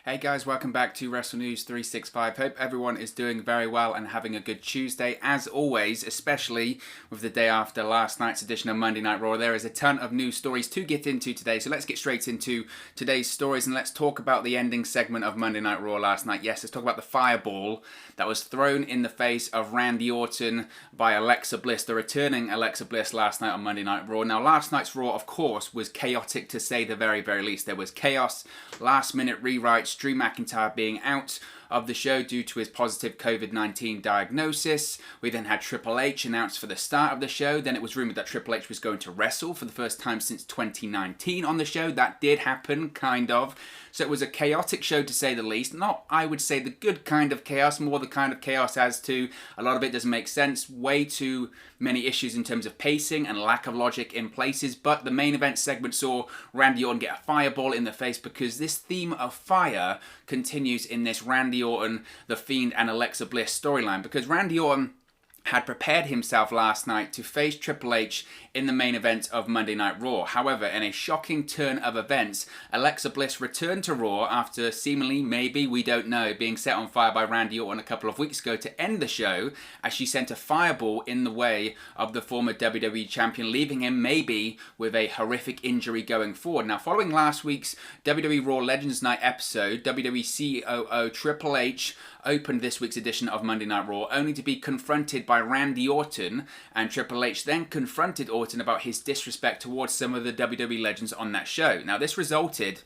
Hey guys, welcome back to Wrestle News 365. Hope everyone is doing very well and having a good Tuesday. As always, especially with the day after last night's edition of Monday Night Raw, there is a ton of news stories to get into today. So let's get straight into today's stories and let's talk about the ending segment of Monday Night Raw last night. Yes, let's talk about the fireball that was thrown in the face of Randy Orton by Alexa Bliss, the returning Alexa Bliss last night on Monday Night Raw. Now, last night's Raw, of course, was chaotic to say the very, very least. There was chaos, last-minute rewrites, Drew McIntyre being out of the show due to his positive COVID-19 diagnosis. We then had Triple H announced for the start of the show. Then it was rumored that Triple H was going to wrestle for the first time since 2019 on the show. That did happen, kind of. So it was a chaotic show to say the least. Not, I would say, the good kind of chaos, more the kind of chaos as to a lot of it doesn't make sense. Way too many issues in terms of pacing and lack of logic in places. But the main event segment saw Randy Orton get a fireball in the face because this theme of fire continues in this Randy Orton, The Fiend and Alexa Bliss storyline. Because Randy Orton had prepared himself last night to face Triple H in the main event of Monday Night Raw. However, in a shocking turn of events, Alexa Bliss returned to Raw after seemingly, maybe, we don't know, being set on fire by Randy Orton a couple of weeks ago to end the show as she sent a fireball in the way of the former WWE Champion, leaving him maybe with a horrific injury going forward. Now, following last week's WWE Raw Legends Night episode, WWE COO Triple H opened this week's edition of Monday Night Raw only to be confronted by Randy Orton, and Triple H then confronted Orton about his disrespect towards some of the WWE legends on that show. Now, this resulted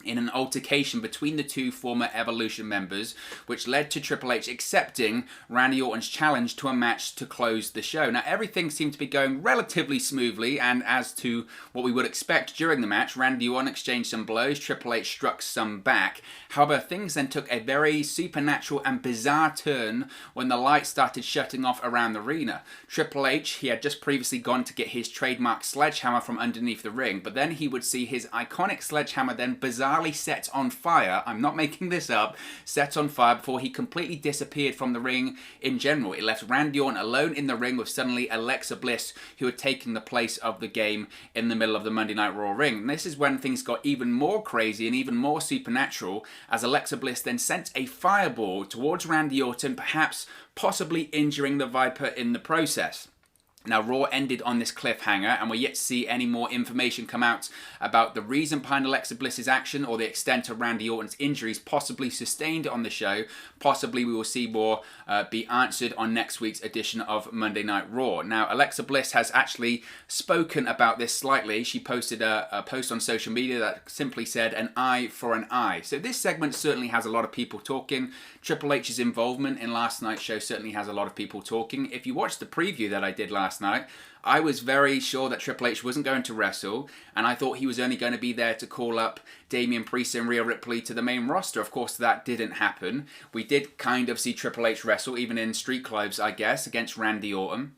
in an altercation between the two former Evolution members, which led to Triple H accepting Randy Orton's challenge to a match to close the show. Now, everything seemed to be going relatively smoothly, and as to what we would expect during the match, Randy Orton exchanged some blows, Triple H struck some back. However, things then took a very supernatural and bizarre turn when the lights started shutting off around the arena. Triple H, he had just previously gone to get his trademark sledgehammer from underneath the ring, but then he would see his iconic sledgehammer then bizarrely set on fire, I'm not making this up, set on fire before he completely disappeared from the ring in general. It left Randy Orton alone in the ring with suddenly Alexa Bliss, who had taken the place of the game in the middle of the Monday Night Raw ring. And this is when things got even more crazy and even more supernatural, as Alexa Bliss then sent a fireball towards Randy Orton, perhaps possibly injuring the Viper in the process. Now, Raw ended on this cliffhanger, and we're yet to see any more information come out about the reason behind Alexa Bliss's action or the extent of Randy Orton's injuries possibly sustained on the show. Possibly we will see more be answered on next week's edition of Monday Night Raw. Now, Alexa Bliss has actually spoken about this slightly. She posted a post on social media that simply said, "An eye for an eye." So this segment certainly has a lot of people talking. Triple H's involvement in last night's show certainly has a lot of people talking. If you watched the preview that I did last night, I was very sure that Triple H wasn't going to wrestle, and I thought he was only going to be there to call up Damian Priest and Rhea Ripley to the main roster. Of course, that didn't happen. We did kind of see Triple H wrestle, even in street clothes, I guess, against Randy Orton.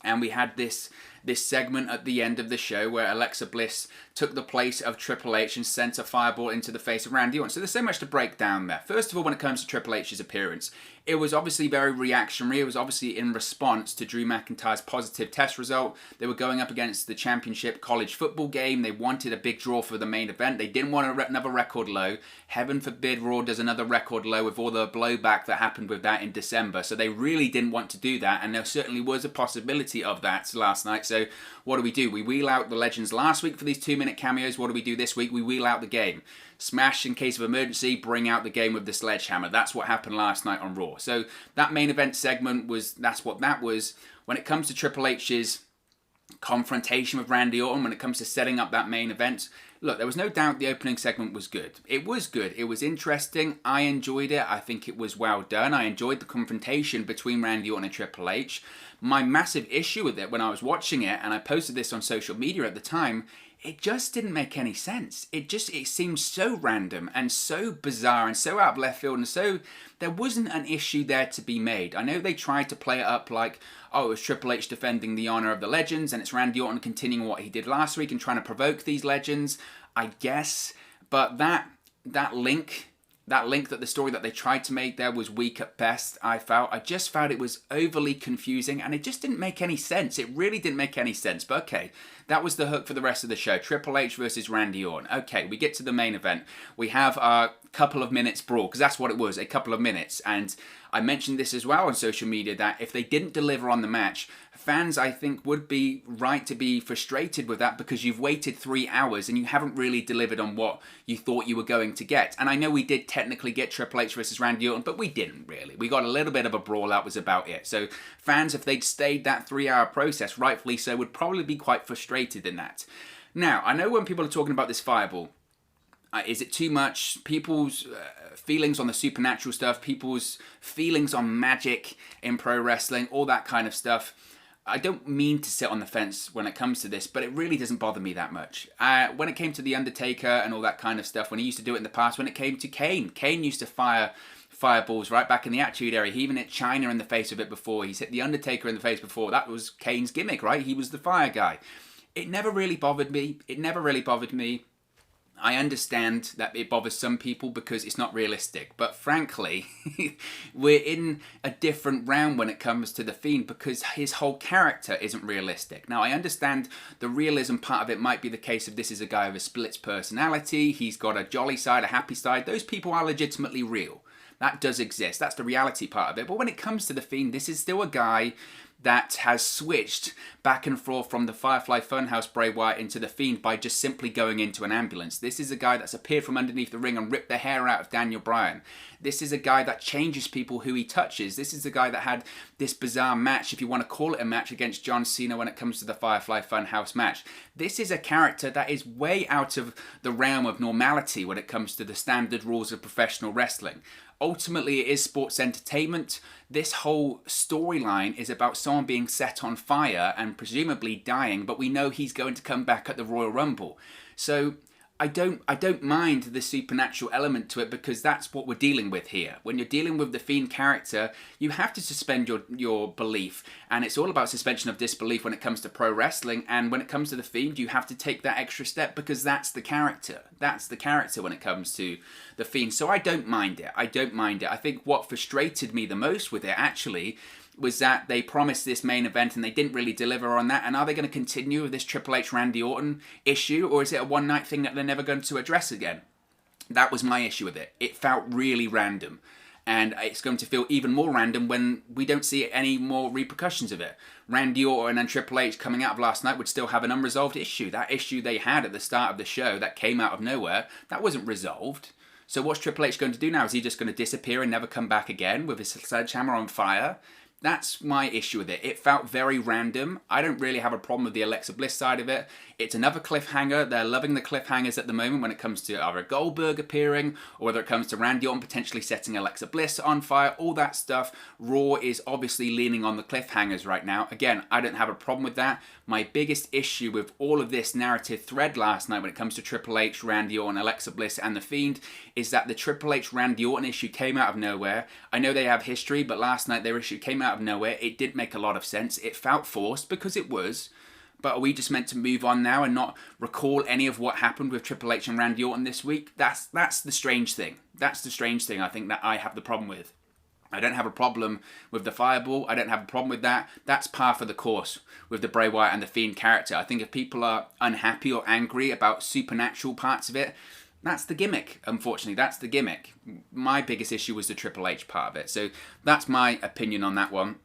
And we had this segment at the end of the show where Alexa Bliss took the place of Triple H and sent a fireball into the face of Randy Orton. So there's so much to break down there. First of all, when it comes to Triple H's appearance, it was obviously very reactionary. It was obviously in response to Drew McIntyre's positive test result. They were going up against the championship college football game. They wanted a big draw for the main event. They didn't want another record low. Heaven forbid Raw does another record low with all the blowback that happened with that in December. So they really didn't want to do that, and there certainly was a possibility of that last night. So what do? We wheel out the legends last week for these 2-minute cameos. What do we do this week? We wheel out the game. Smash in case of emergency, bring out the game with the sledgehammer. That's what happened last night on Raw. So that main event segment that's what that was. When it comes to Triple H's confrontation with Randy Orton, when it comes to setting up that main event, look, there was no doubt the opening segment was good. It was good. It was interesting. I enjoyed it. I think it was well done. I enjoyed the confrontation between Randy Orton and Triple H. My massive issue with it when I was watching it, and I posted this on social media at the time, it just didn't make any sense. It seemed so random and so bizarre and so out of left field, and so there wasn't an issue there to be made. I know they tried to play it up like, oh, it was Triple H defending the honor of the legends, and it's Randy Orton continuing what he did last week and trying to provoke these legends, I guess. But that link that the story that they tried to make there was weak at best, I felt. I just found it was overly confusing, and it just didn't make any sense. It really didn't make any sense. But okay, that was the hook for the rest of the show. Triple H versus Randy Orton. Okay, we get to the main event. We have our couple of minutes brawl, because that's what it was, a couple of minutes. And I mentioned this as well on social media, that if they didn't deliver on the match, fans, I think, would be right to be frustrated with that, because you've waited 3 hours and you haven't really delivered on what you thought you were going to get. And I know we did technically get Triple H versus Randy Orton, but we didn't really. We got a little bit of a brawl, that was about it. So fans, if they'd stayed that 3-hour process, rightfully so, would probably be quite frustrated in that. Now, I know when people are talking about this fireball, is it too much? People's feelings on the supernatural stuff, people's feelings on magic in pro wrestling, all that kind of stuff. I don't mean to sit on the fence when it comes to this, but it really doesn't bother me that much. When it came to The Undertaker and all that kind of stuff, when he used to do it in the past, when it came to Kane used to fire fireballs right back in the Attitude Era. He even hit China in the face with it before. He's hit The Undertaker in the face before. That was Kane's gimmick, right? He was the fire guy. It never really bothered me. I understand that it bothers some people because it's not realistic. But frankly, we're in a different realm when it comes to The Fiend, because his whole character isn't realistic. Now, I understand the realism part of it might be the case of this is a guy with a split personality. He's got a jolly side, a happy side. Those people are legitimately real. That does exist. That's the reality part of it. But when it comes to The Fiend, this is still a guy that has switched back and forth from the Firefly Funhouse Bray Wyatt into The Fiend by just simply going into an ambulance. This is a guy that's appeared from underneath the ring and ripped the hair out of Daniel Bryan. This is a guy that changes people who he touches. This is the guy that had this bizarre match, if you want to call it a match, against John Cena when it comes to the Firefly Funhouse match. This is a character that is way out of the realm of normality when it comes to the standard rules of professional wrestling. Ultimately, it is sports entertainment. This whole storyline is about someone being set on fire and presumably dying, but we know he's going to come back at the Royal Rumble. So I don't mind the supernatural element to it, because that's what we're dealing with here. When you're dealing with the Fiend character, you have to suspend your belief, and it's all about suspension of disbelief when it comes to pro wrestling. And when it comes to the Fiend, you have to take that extra step, because that's the character. That's the character when it comes to the Fiend. So I don't mind it. I think what frustrated me the most with it, actually, was that they promised this main event and they didn't really deliver on that. And are they going to continue with this Triple H Randy Orton issue, or is it a one-night thing that they're never going to address again? That was my issue with it. It felt really random, and it's going to feel even more random when we don't see any more repercussions of it. Randy Orton and Triple H coming out of last night would still have an unresolved issue. That issue they had at the start of the show that came out of nowhere, that wasn't resolved. So what's Triple H going to do now? Is he just going to disappear and never come back again with his sledgehammer on fire? That's my issue with it. It felt very random. I don't really have a problem with the Alexa Bliss side of it. It's another cliffhanger. They're loving the cliffhangers at the moment when it comes to either Goldberg appearing, or whether it comes to Randy Orton potentially setting Alexa Bliss on fire. All that stuff. Raw is obviously leaning on the cliffhangers right now. Again, I don't have a problem with that. My biggest issue with all of this narrative thread last night when it comes to Triple H, Randy Orton, Alexa Bliss and The Fiend is that the Triple H, Randy Orton issue came out of nowhere. I know they have history, but last night their issue came out of nowhere. It didn't make a lot of sense. It felt forced, because it was. But are we just meant to move on now and not recall any of what happened with Triple H and Randy Orton this week? That's the strange thing. That's the strange thing I think that I have the problem with. I don't have a problem with the fireball. I don't have a problem with that. That's par for the course with the Bray Wyatt and the Fiend character. I think if people are unhappy or angry about supernatural parts of it, that's the gimmick, unfortunately. That's the gimmick. My biggest issue was the Triple H part of it. So that's my opinion on that one.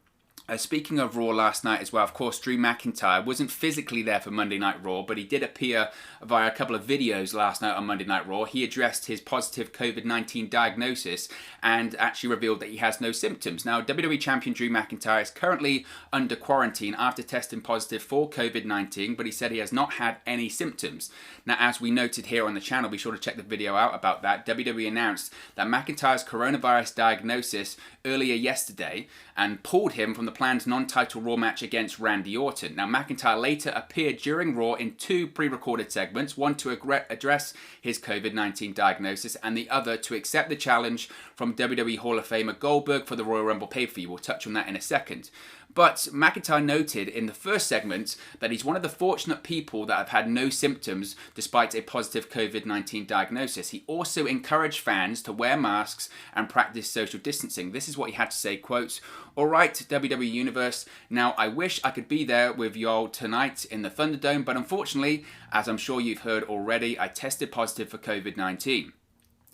Speaking of Raw last night as well, of course, Drew McIntyre wasn't physically there for Monday Night Raw, but he did appear via a couple of videos last night on Monday Night Raw. He addressed his positive COVID-19 diagnosis and actually revealed that he has no symptoms. Now, WWE Champion Drew McIntyre is currently under quarantine after testing positive for COVID-19, but he said he has not had any symptoms. Now, as we noted here on the channel, be sure to check the video out about that. WWE announced that McIntyre's coronavirus diagnosis earlier yesterday and pulled him from the planned non-title Raw match against Randy Orton. Now, McIntyre later appeared during Raw in two pre-recorded segments, one to address his COVID-19 diagnosis and the other to accept the challenge from WWE Hall of Famer Goldberg for the Royal Rumble pay-per-view. We'll touch on that in a second. But McIntyre noted in the first segment that he's one of the fortunate people that have had no symptoms despite a positive COVID-19 diagnosis. He also encouraged fans to wear masks and practice social distancing. This is what he had to say, quote, "All right, WWE Universe, now I wish I could be there with y'all tonight in the Thunderdome, but unfortunately, as I'm sure you've heard already, I tested positive for COVID-19.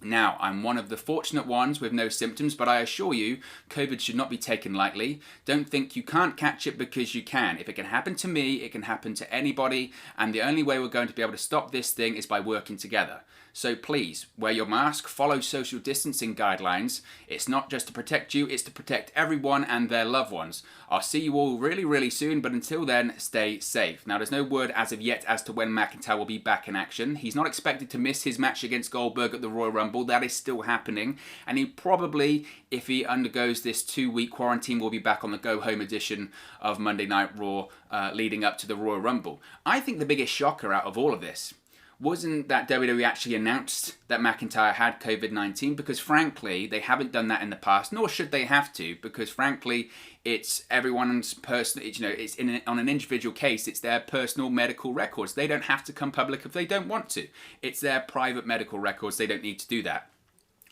Now, I'm one of the fortunate ones with no symptoms, but I assure you, COVID should not be taken lightly. Don't think you can't catch it because you can. If it can happen to me, it can happen to anybody, and the only way we're going to be able to stop this thing is by working together. So please, wear your mask, follow social distancing guidelines. It's not just to protect you, it's to protect everyone and their loved ones. I'll see you all really, really soon, but until then, stay safe. Now, there's no word as of yet as to when McIntyre will be back in action. He's not expected to miss his match against Goldberg at the Royal Rumble. That is still happening. And he probably, if he undergoes this 2-week quarantine, will be back on the go-home edition of Monday Night Raw leading up to the Royal Rumble. I think the biggest shocker out of all of this wasn't that WWE actually announced that McIntyre had COVID-19, because frankly, they haven't done that in the past, nor should they have to, because frankly, it's everyone's personal, it's on an individual case, it's their personal medical records. They don't have to come public if they don't want to. It's their private medical records, they don't need to do that.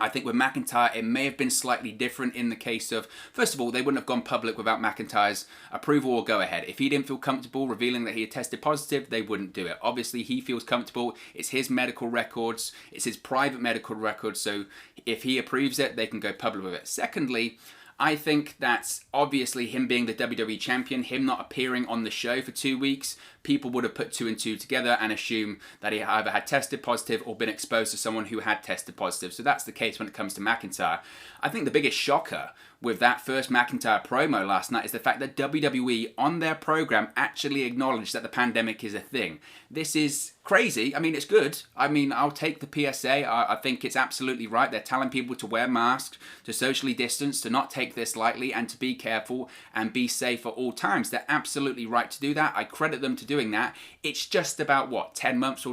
I think with McIntyre, it may have been slightly different in the case of, first of all, they wouldn't have gone public without McIntyre's approval or go-ahead. If he didn't feel comfortable revealing that he had tested positive, they wouldn't do it. Obviously, he feels comfortable. It's his medical records. It's his private medical records. So if he approves it, they can go public with it. Secondly, I think that's obviously him being the WWE champion, him not appearing on the show for 2 weeks, people would have put 2 and 2 together and assumed that he either had tested positive or been exposed to someone who had tested positive. So that's the case when it comes to McIntyre. I think the biggest shocker with that first McIntyre promo last night is the fact that WWE on their program actually acknowledged that the pandemic is a thing. This is crazy. I mean, it's good. I mean, I'll take the PSA. I think it's absolutely right. They're telling people to wear masks, to socially distance, to not take this lightly, and to be careful and be safe at all times. They're absolutely right to do that. I credit them to doing that. It's just about, what, 10 months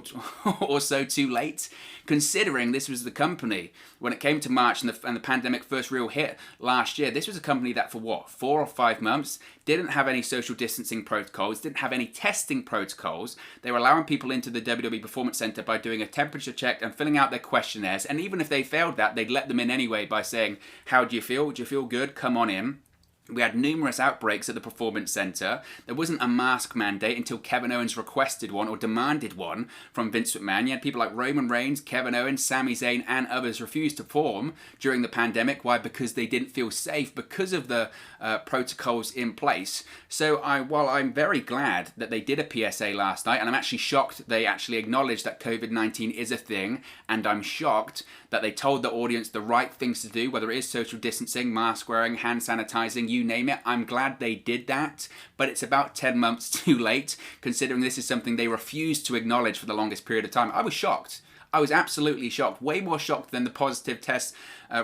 or so too late? Considering this was the company, when it came to March and the pandemic first real hit last year, this was a company that for, what, 4 or 5 months didn't have any social distancing protocols, didn't have any testing protocols. They were allowing people into the WWE Performance Center by doing a temperature check and filling out their questionnaires. And even if they failed that, they'd let them in anyway by saying, how do you feel? Do you feel good? Come on in. We had numerous outbreaks at the Performance Center. There wasn't a mask mandate until Kevin Owens requested one or demanded one from Vince McMahon. You had people like Roman Reigns, Kevin Owens, Sami Zayn, and others refuse to perform during the pandemic. Why? Because they didn't feel safe because of the protocols in place. So while I'm very glad that they did a PSA last night, and I'm actually shocked they actually acknowledged that COVID-19 is a thing, and I'm shocked that they told the audience the right things to do, whether it is social distancing, mask wearing, hand sanitizing, you name it. I'm glad they did that, but it's about 10 months too late, considering this is something they refused to acknowledge for the longest period of time. I was shocked. I was absolutely shocked. Way more shocked than the positive test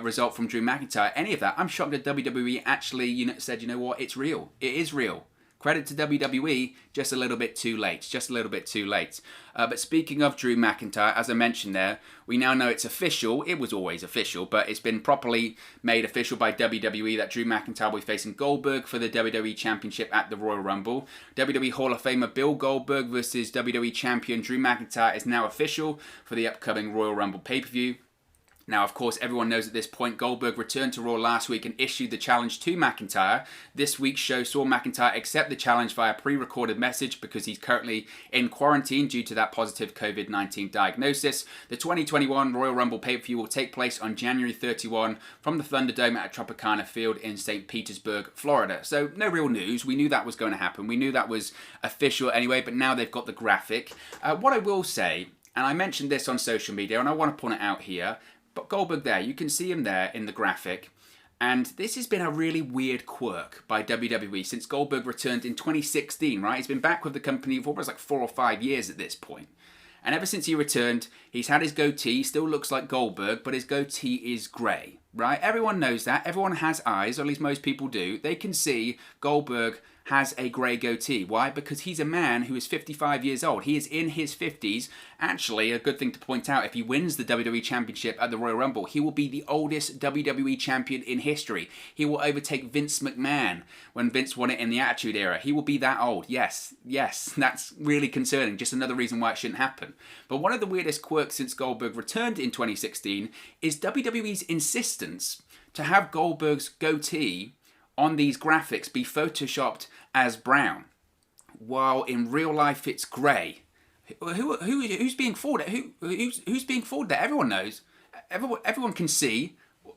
result from Drew McIntyre. Any of that. I'm shocked that WWE actually said, you know what, it's real. It is real. Credit to WWE, just a little bit too late. Just a little bit too late. But speaking of Drew McIntyre, as I mentioned there, we now know it's official. It was always official, but it's been properly made official by WWE that Drew McIntyre will be facing Goldberg for the WWE Championship at the Royal Rumble. WWE Hall of Famer Bill Goldberg versus WWE Champion Drew McIntyre is now official for the upcoming Royal Rumble pay-per-view. Now, of course, everyone knows at this point, Goldberg returned to Raw last week and issued the challenge to McIntyre. This week's show saw McIntyre accept the challenge via pre-recorded message because he's currently in quarantine due to that positive COVID-19 diagnosis. The 2021 Royal Rumble pay-per-view will take place on January 31 from the Thunderdome at Tropicana Field in St. Petersburg, Florida. So, no real news. We knew that was going to happen. We knew that was official anyway, but now they've got the graphic. What I will say, and I mentioned this on social media, and I want to point it out here, but Goldberg there, you can see him there in the graphic. And this has been a really weird quirk by WWE since Goldberg returned in 2016, right? He's been back with the company for almost like 4 or 5 years at this point. And ever since he returned, he's had his goatee. He still looks like Goldberg, but his goatee is grey, right? Everyone knows that. Everyone has eyes, or at least most people do. They can see Goldberg has a grey goatee. Why? Because he's a man who is 55 years old. He is in his 50s. Actually, a good thing to point out, if he wins the WWE Championship at the Royal Rumble, he will be the oldest WWE Champion in history. He will overtake Vince McMahon when Vince won it in the Attitude Era. He will be that old. Yes, that's really concerning. Just another reason why it shouldn't happen. But one of the weirdest quirks since Goldberg returned in 2016 is WWE's insistence to have Goldberg's goatee on these graphics be photoshopped as brown, while in real life it's grey. Who's being fooled? Who's being fooled there? Everyone knows. everyone can see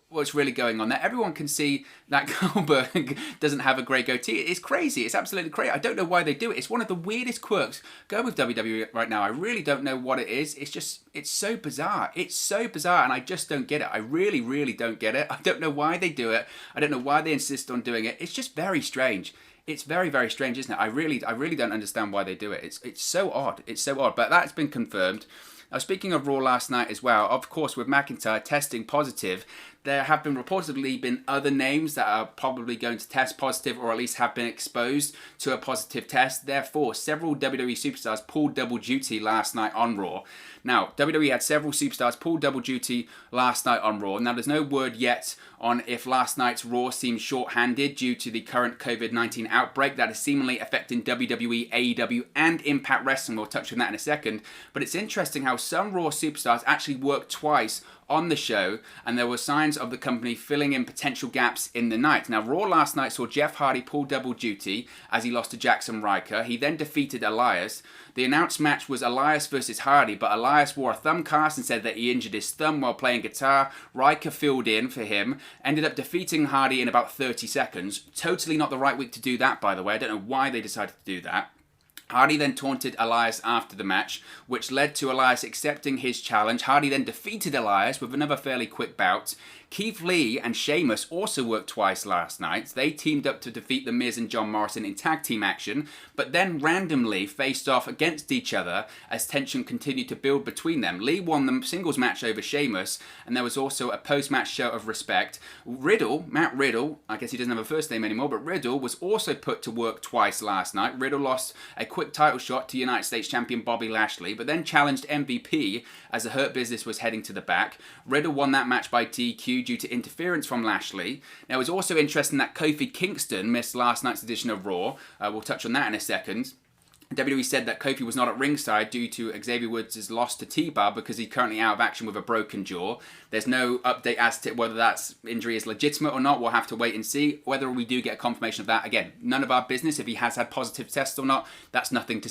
what's really going on there. Everyone can see that Goldberg doesn't have a grey goatee. It's crazy. It's absolutely crazy. I don't know why they do it. It's one of the weirdest quirks going with WWE right now. I really don't know what it is. It's so bizarre. It's so bizarre, and I just don't get it. I really, really don't get it. I don't know why they do it. I don't know why they insist on doing it. It's just very strange. It's very, very strange, isn't it? I really don't understand why they do it. It's so odd. It's so odd. But that's been confirmed. Now, speaking of Raw last night as well, of course, with McIntyre testing positive, there have been reportedly been other names that are probably going to test positive or at least have been exposed to a positive test. Therefore, several WWE superstars pulled double duty last night on Raw. Now, WWE had several superstars pull double duty last night on Raw. Now, there's no word yet on if last night's Raw seemed short-handed due to the current COVID-19 outbreak that is seemingly affecting WWE, AEW, and Impact Wrestling. We'll touch on that in a second. But it's interesting how some Raw superstars actually worked twice on the show, and there were signs of the company filling in potential gaps in the night. Now, Raw last night saw Jeff Hardy pull double duty as he lost to Jackson Ryker. He then defeated Elias. The announced match was Elias versus Hardy, but Elias wore a thumb cast and said that he injured his thumb while playing guitar. Ryker filled in for him, ended up defeating Hardy in about 30 seconds. Totally not the right week to do that, by the way. I don't know why they decided to do that. Hardy then taunted Elias after the match, which led to Elias accepting his challenge. Hardy then defeated Elias with another fairly quick bout. Keith Lee and Sheamus also worked twice last night. They teamed up to defeat The Miz and John Morrison in tag team action, but then randomly faced off against each other as tension continued to build between them. Lee won the singles match over Sheamus, and there was also a post-match show of respect. Matt Riddle, I guess he doesn't have a first name anymore, but Riddle was also put to work twice last night. Riddle lost a quick title shot to United States champion Bobby Lashley, but then challenged MVP as the Hurt Business was heading to the back. Riddle won that match by DQ due to interference from Lashley. Now, it was also interesting that Kofi Kingston missed last night's edition of Raw. We'll touch on that in a second. WWE said that Kofi was not at ringside due to Xavier Woods' loss to T-Bar because he's currently out of action with a broken jaw. There's no update as to whether that injury is legitimate or not. We'll have to wait and see. Whether we do get a confirmation of that, again, none of our business. If he has had positive tests or not, that's nothing to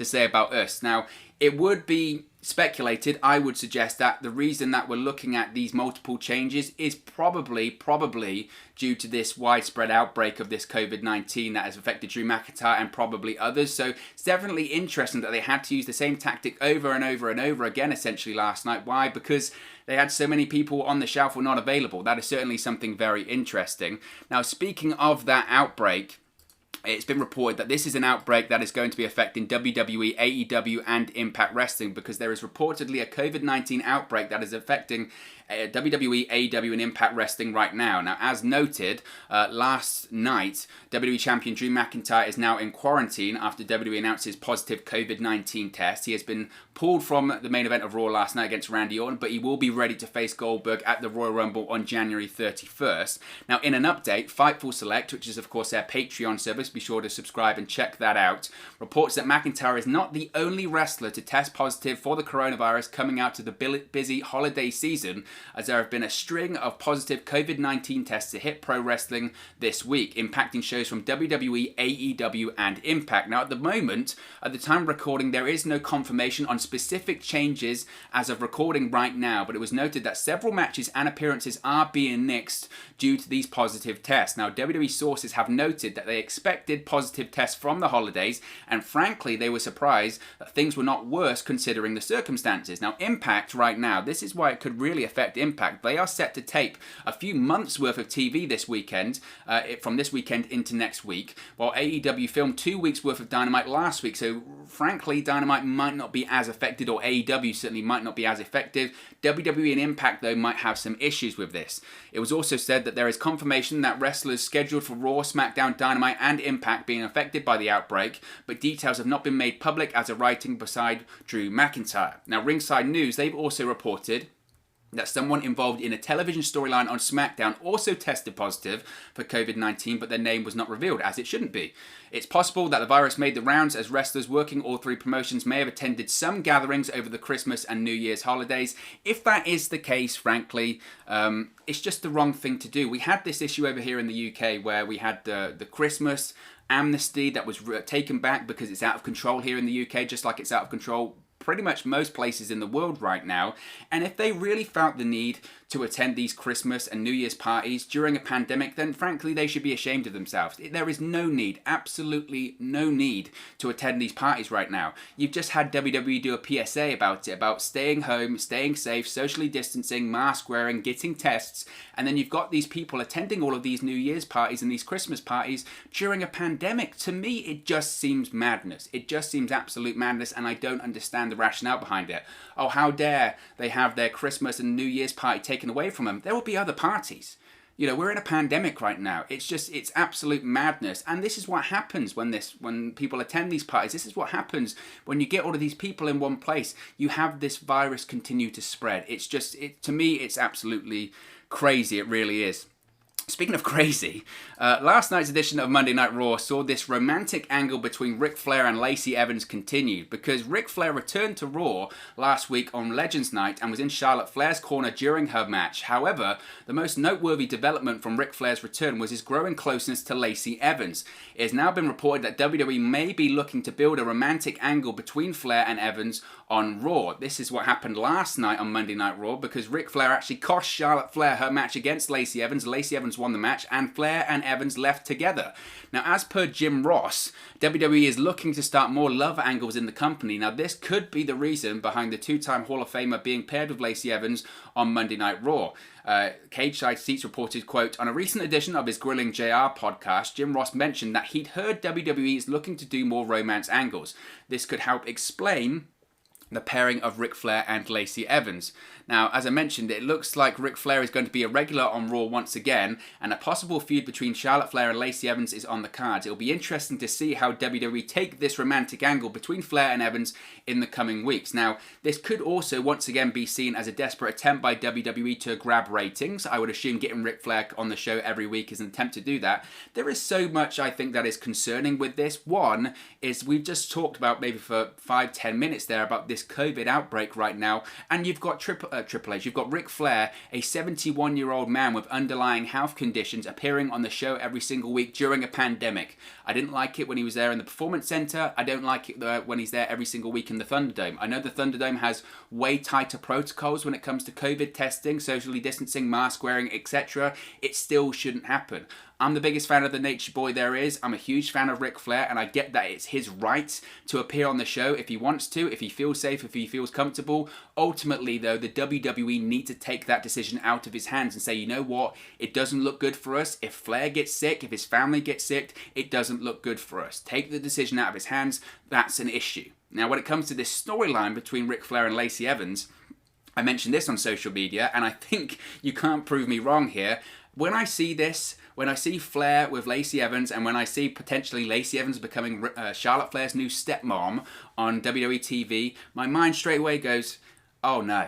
say about us. Now, it would be speculated, I would suggest, that the reason that we're looking at these multiple changes is probably due to this widespread outbreak of this COVID-19 that has affected Drew McIntyre and probably others. So it's definitely interesting that they had to use the same tactic over and over and over again essentially last night. Why? Because they had so many people on the shelf were not available. That is certainly something very interesting. Now, speaking of that outbreak, it's been reported that this is an outbreak that is going to be affecting WWE, AEW, and Impact Wrestling because there is reportedly a COVID-19 outbreak that is affecting WWE, AEW, and Impact Wrestling right now. Now, as noted, last night, WWE Champion Drew McIntyre is now in quarantine after WWE announced his positive COVID-19 test. He has been pulled from the main event of Raw last night against Randy Orton, but he will be ready to face Goldberg at the Royal Rumble on January 31st. Now, in an update, Fightful Select, which is of course their Patreon service, be sure to subscribe and check that out, reports that McIntyre is not the only wrestler to test positive for the coronavirus coming out to the busy holiday season, as there have been a string of positive COVID-19 tests to hit pro wrestling this week, impacting shows from WWE, AEW, and Impact. Now, at the moment, at the time of recording, there is no confirmation on specific changes as of recording right now, but it was noted that several matches and appearances are being nixed due to these positive tests. Now, WWE sources have noted that they expected positive tests from the holidays, and frankly, they were surprised that things were not worse considering the circumstances. Now, Impact right now, this is why it could really affect Impact. They are set to tape a few months worth of TV this weekend, from this weekend into next week, while AEW filmed 2 weeks worth of Dynamite last week. So frankly, Dynamite might not be as affected, or AEW certainly might not be as effective. WWE and Impact, though, might have some issues with this. It was also said that there is confirmation that wrestlers scheduled for Raw, SmackDown, Dynamite, and Impact being affected by the outbreak, but details have not been made public as of writing beside Drew McIntyre. Now, Ringside News, they've also reported that someone involved in a television storyline on SmackDown also tested positive for COVID-19, but their name was not revealed, as it shouldn't be. It's possible that the virus made the rounds, as wrestlers working all three promotions may have attended some gatherings over the Christmas and New Year's holidays. If that is the case, frankly, it's just the wrong thing to do. We had this issue over here in the UK where we had the Christmas amnesty that was taken back because it's out of control here in the UK, just like it's out of control pretty much most places in the world right now. And if they really felt the need to attend these Christmas and New Year's parties during a pandemic, then frankly they should be ashamed of themselves. There is no need, absolutely no need to attend these parties right now. You've just had WWE do a PSA about it, about staying home, staying safe, socially distancing, mask wearing, getting tests, and then you've got these people attending all of these New Year's parties and these Christmas parties during a pandemic. To me, it just seems madness. It just seems absolute madness, and I don't understand the rationale behind it. Oh, how dare they have their Christmas and New Year's party taken away from them? There will be other parties. You know, we're in a pandemic right now. It's absolute madness. And this is what happens when people attend these parties. This is what happens when you get all of these people in one place. You have this virus continue to spread. To me, it's absolutely crazy. It really is. Speaking of crazy, last night's edition of Monday Night Raw saw this romantic angle between Ric Flair and Lacey Evans continue, because Ric Flair returned to Raw last week on Legends Night and was in Charlotte Flair's corner during her match. However, the most noteworthy development from Ric Flair's return was his growing closeness to Lacey Evans. It has now been reported that WWE may be looking to build a romantic angle between Flair and Evans on Raw. This is what happened last night on Monday Night Raw, because Ric Flair actually cost Charlotte Flair her match against Lacey Evans. Lacey Evans won the match, and Flair and Evans left together. Now, as per Jim Ross, WWE is looking to start more love angles in the company. Now, this could be the reason behind the two-time Hall of Famer being paired with Lacey Evans on Monday Night Raw. Cage Side Seats reported, quote, on a recent edition of his Grilling JR podcast, Jim Ross mentioned that he'd heard WWE is looking to do more romance angles. This could help explain the pairing of Ric Flair and Lacey Evans. Now, as I mentioned, it looks like Ric Flair is going to be a regular on Raw once again, and a possible feud between Charlotte Flair and Lacey Evans is on the cards. It'll be interesting to see how WWE take this romantic angle between Flair and Evans in the coming weeks. Now, this could also once again be seen as a desperate attempt by WWE to grab ratings. I would assume getting Ric Flair on the show every week is an attempt to do that. There is so much I think that is concerning with this. One is we've just talked about maybe for 5-10 minutes there about this COVID outbreak right now, and you've got Triple H, you've got Ric Flair, a 71-year-old man with underlying health conditions, appearing on the show every single week during a pandemic. I didn't like it when he was there in the Performance Center. I don't like it when he's there every single week in the Thunderdome. I know the Thunderdome has way tighter protocols when it comes to COVID testing, socially distancing, mask wearing, etc. It still shouldn't happen. I'm the biggest fan of the Nature Boy there is. I'm a huge fan of Ric Flair, and I get that it's his right to appear on the show if he wants to, if he feels safe, if he feels comfortable. Ultimately, though, the WWE need to take that decision out of his hands and say, you know what, it doesn't look good for us. If Flair gets sick, if his family gets sick, it doesn't look good for us. Take the decision out of his hands. That's an issue. Now, when it comes to this storyline between Ric Flair and Lacey Evans, I mentioned this on social media, and I think you can't prove me wrong here. When I see this, when I see Flair with Lacey Evans, and when I see potentially Lacey Evans becoming Charlotte Flair's new stepmom on WWE TV, my mind straight away goes, oh no,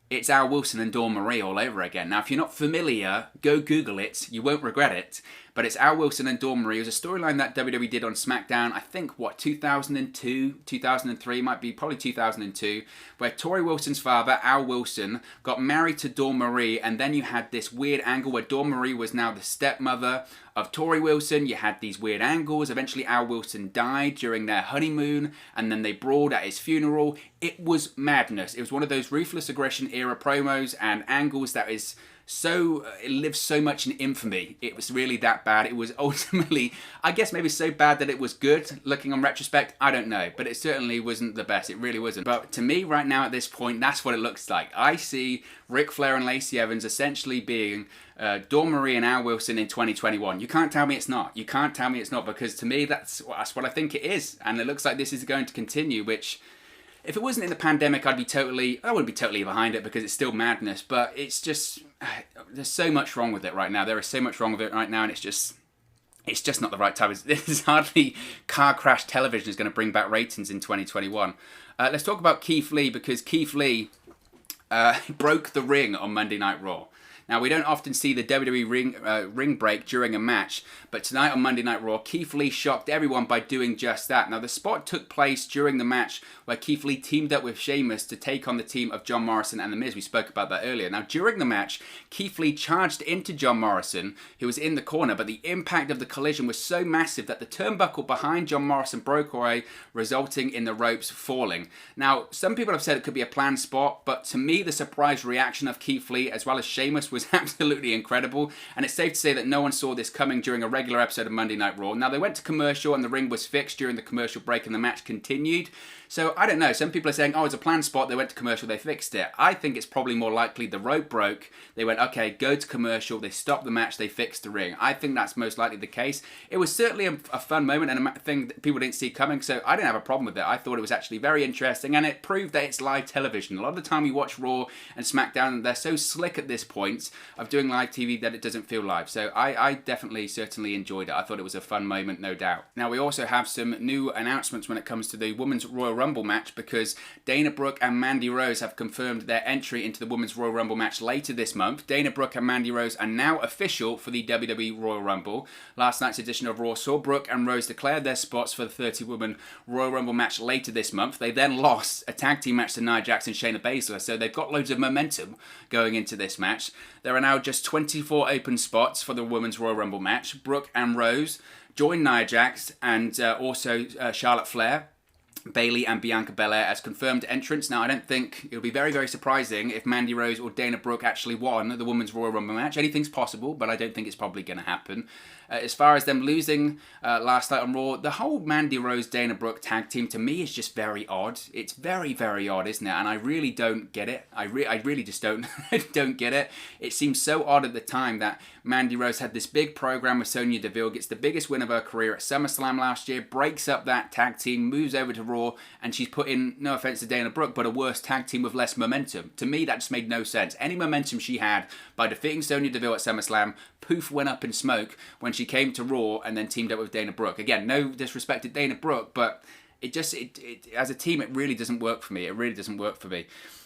it's Al Wilson and Dawn Marie all over again. Now, if you're not familiar, go Google it. You won't regret it. But it's Al Wilson and Dawn Marie. It was a storyline that WWE did on SmackDown, I think, 2002, 2003, might be probably 2002, where Tori Wilson's father, Al Wilson, got married to Dawn Marie, and then you had this weird angle where Dawn Marie was now the stepmother of Tori Wilson. You had these weird angles. Eventually, Al Wilson died during their honeymoon, and then they brawled at his funeral. It was madness. It was one of those Ruthless Aggression era promos and angles that is so, it lives so much in infamy. It was really that bad. It was ultimately, I guess maybe so bad that it was good, looking on retrospect, I don't know. But it certainly wasn't the best. It really wasn't. But to me, right now at this point, that's what it looks like. I see Ric Flair and Lacey Evans essentially being Dawn Marie and Al Wilson in 2021. You can't tell me it's not. You can't tell me it's not, because to me, that's what I think it is. And it looks like this is going to continue, which, if it wasn't in the pandemic, I wouldn't be totally behind it, because it's still madness, but it's just, there's so much wrong with it right now. There is so much wrong with it right now, and it's just not the right time. This is hardly car crash television is going to bring back ratings in 2021. Let's talk about Keith Lee, because Keith Lee broke the ring on Monday Night Raw. Now, we don't often see the WWE ring break during a match, but tonight on Monday Night Raw, Keith Lee shocked everyone by doing just that. Now, the spot took place during the match where Keith Lee teamed up with Sheamus to take on the team of John Morrison and The Miz. We spoke about that earlier. Now, during the match, Keith Lee charged into John Morrison, who was in the corner, but the impact of the collision was so massive that the turnbuckle behind John Morrison broke away, resulting in the ropes falling. Now, some people have said it could be a planned spot, but to me, the surprise reaction of Keith Lee as well as Sheamus was absolutely incredible, and it's safe to say that no one saw this coming during a regular episode of Monday Night Raw. Now, they went to commercial and the ring was fixed during the commercial break and the match continued. So, I don't know, some people are saying, oh, it's a planned spot, they went to commercial, they fixed it. I think it's probably more likely the rope broke, they went, okay, go to commercial, they stopped the match, they fixed the ring. I think that's most likely the case. It was certainly a fun moment and a thing that people didn't see coming, so I didn't have a problem with it. I thought it was actually very interesting, and it proved that it's live television. A lot of the time you watch Raw and SmackDown, they're so slick at this point of doing live TV that it doesn't feel live. So I definitely, certainly enjoyed it. I thought it was a fun moment, no doubt. Now, we also have some new announcements when it comes to the Women's Royal Rumble match, because Dana Brooke and Mandy Rose have confirmed their entry into the Women's Royal Rumble match later this month. Dana Brooke and Mandy Rose are now official for the WWE Royal Rumble. Last night's edition of Raw saw Brooke and Rose declare their spots for the 30-woman Royal Rumble match later this month. They then lost a tag team match to Nia Jax and Shayna Baszler, so they've got loads of momentum going into this match. There are now just 24 open spots for the Women's Royal Rumble match. Brooke and Rose join Nia Jax and also Charlotte Flair, Bayley and Bianca Belair as confirmed entrants. Now, I don't think it would be very, very surprising if Mandy Rose or Dana Brooke actually won the Women's Royal Rumble match. Anything's possible, but I don't think it's probably going to happen. As far as them losing last night on Raw, the whole Mandy Rose, Dana Brooke tag team to me is just very odd. It's very, very odd, isn't it? And I really don't get it. I really just don't get it. It seems so odd at the time that Mandy Rose had this big program with Sonya Deville, gets the biggest win of her career at SummerSlam last year, breaks up that tag team, moves over to Raw, and she's put in, no offense to Dana Brooke, but a worse tag team with less momentum. To me, that just made no sense. Any momentum she had by defeating Sonya Deville at SummerSlam, poof, went up in smoke when she came to Raw and then teamed up with Dana Brooke. Again, no disrespect to Dana Brooke, but it as a team, it really doesn't work for me. It really doesn't work for me.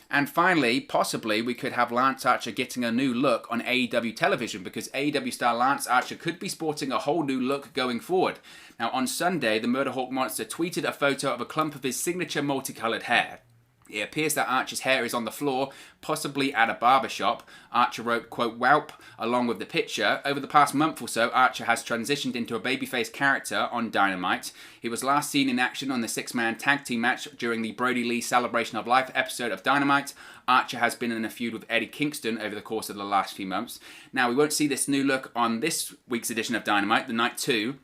And finally, possibly, we could have Lance Archer getting a new look on AEW television, because AEW star Lance Archer could be sporting a whole new look going forward. Now, on Sunday, the Murderhawk Monster tweeted a photo of a clump of his signature multicolored hair. It appears that Archer's hair is on the floor, possibly at a barbershop. Archer wrote, quote, "Whelp," along with the picture. Over the past month or so, Archer has transitioned into a babyface character on Dynamite. He was last seen in action on the six-man tag team match during the Brody Lee Celebration of Life episode of Dynamite. Archer has been in a feud with Eddie Kingston over the course of the last few months. Now, we won't see this new look on this week's edition of Dynamite, the Night 2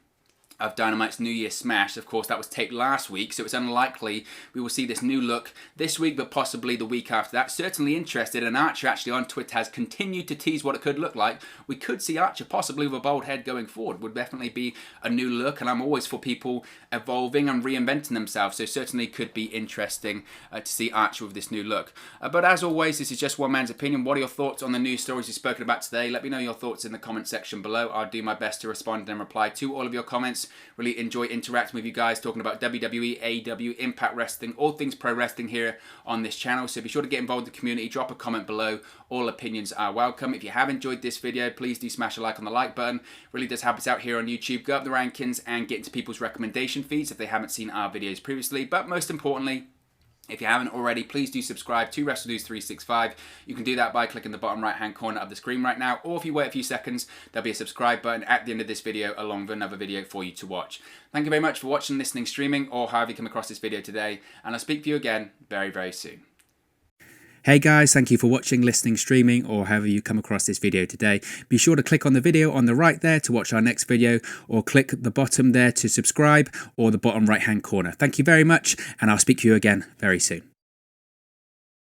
of Dynamite's New Year Smash. Of course, that was taped last week, so it's unlikely we will see this new look this week, but possibly the week after that. Certainly interested, and Archer actually on Twitter has continued to tease what it could look like. We could see Archer possibly with a bald head going forward. Would definitely be a new look, and I'm always for people evolving and reinventing themselves, so certainly could be interesting to see Archer with this new look. But as always, this is just one man's opinion. What are your thoughts on the news stories we've spoken about today? Let me know your thoughts in the comment section below. I'll do my best to respond and reply to all of your comments. Really enjoy interacting with you guys, talking about WWE, AEW, Impact Wrestling, all things pro wrestling here on this channel. So be sure to get involved in the community, drop a comment below. All opinions are welcome. If you have enjoyed this video, please do smash a like on the like button. It really does help us out here on YouTube. Go up the rankings and get into people's recommendation feeds if they haven't seen our videos previously. But most importantly, if you haven't already, please do subscribe to WrestleNews 365. You can do that by clicking the bottom right-hand corner of the screen right now, or if you wait a few seconds, there'll be a subscribe button at the end of this video along with another video for you to watch. Thank you very much for watching, listening, streaming, or however you come across this video today, and I'll speak to you again very, very soon. Hey guys, thank you for watching, listening, streaming, or however you come across this video today. Be sure to click on the video on the right there to watch our next video, or click the bottom there to subscribe, or the bottom right hand corner. Thank you very much, and I'll speak to you again very soon.